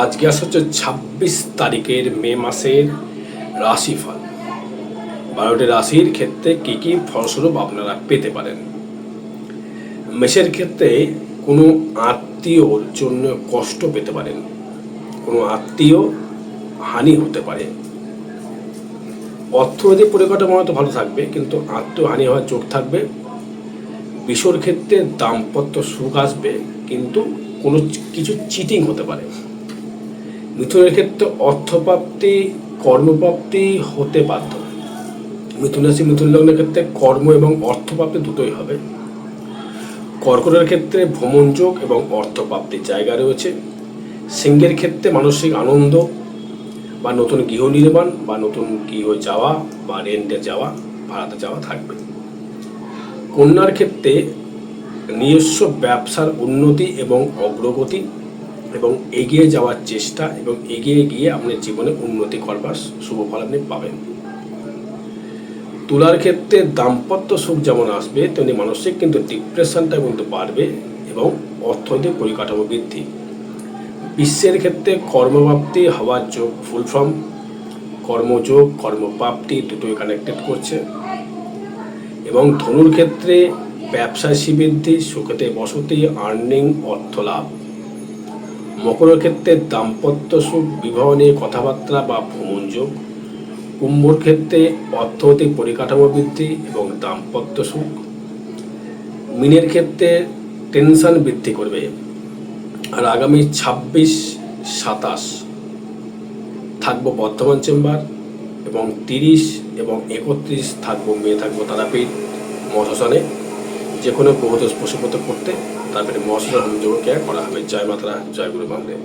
আজকে হচ্ছে 26 তারিখের মে মাসের রাশিফল। 12টি রাশির ক্ষেত্রে কি কি ফলস্বরূপ আপনারা পেতে পারেন। মেষের ক্ষেত্রে কোনো আত্মীয়র জন্য কষ্ট পেতে পারেন, কোনো আত্মীয় হানি হতে পারে। অর্থনৈতিক পরিকাঠামো হয়তো ভালো থাকবে, কিন্তু আত্মীয় হানি হওয়ার যোগ থাকবে। বিষয়ের ক্ষেত্রে দাম্পত্য সুখ আসবে, কিন্তু কোনো কিছু চিটিং হতে পারে। মিথুনের ক্ষেত্রে অর্থপ্রাপ্তি, কর্মপ্রাপ্তি হতে বাধ্য। মিথুন রাশি মিথুন লগ্নের ক্ষেত্রে কর্ম এবং অর্থপ্রাপ্তি দুটোই হবে। কর্কটের ক্ষেত্রে ভ্রমণ যোগ এবং অর্থপ্রাপ্তির জায়গা রয়েছে। সিংহের ক্ষেত্রে মানসিক আনন্দ বা নতুন গৃহ নির্মাণ বা নতুন গৃহ যাওয়া বা রেন্টে যাওয়া, ভাড়াতে যাওয়া থাকবে। কন্যার ক্ষেত্রে নিজস্ব ব্যবসার উন্নতি এবং অগ্রগতি এবং এগিয়ে যাওয়ার চেষ্টা এবং এগিয়ে গিয়ে আপনার জীবনে উন্নতি করবার শুভ ফল আপনি পাবেন। তুলার ক্ষেত্রে দাম্পত্য সুখ যেমন আসবে, তেমনি মানসিক কিন্তু ডিপ্রেশনটা কিন্তু বাড়বে এবং অর্থনৈতিক পরিকাঠামো বৃদ্ধি। বিশ্বের ক্ষেত্রে কর্মপ্রাপ্তি হওয়ার যোগ ফুল ফর্ম। কর্মযোগ, কর্মপ্রাপ্তি দুটোই কানেক্টেড করছে। এবং ধনুর ক্ষেত্রে ব্যবসায় শ্রীবৃদ্ধি, সুখেতে বসতি, আর্নিং, অর্থ লাভ। মকরের ক্ষেত্রে দাম্পত্য সুখ, বিবাহ নিয়ে কথাবার্তা বা ভ্রমণ যোগ। কুম্ভর ক্ষেত্রে অর্থনৈতিক পরিকাঠামো বৃদ্ধি এবং দাম্পত্য সুখ। মীনের ক্ষেত্রে টেনশন বৃদ্ধি করবে। আর আগামী 26-27 থাকবো বর্ধমান চেম্বার, এবং 30 এবং 31 থাকবো তারাপীঠ মহাশ্মশানে। যে কোনো গ্রহদোষ প্রশমন করতে তারপরে মহাশ্মশান হোমযজ্ঞ করা হবে। জয় মাতারা, জয় গুরু বামদেব।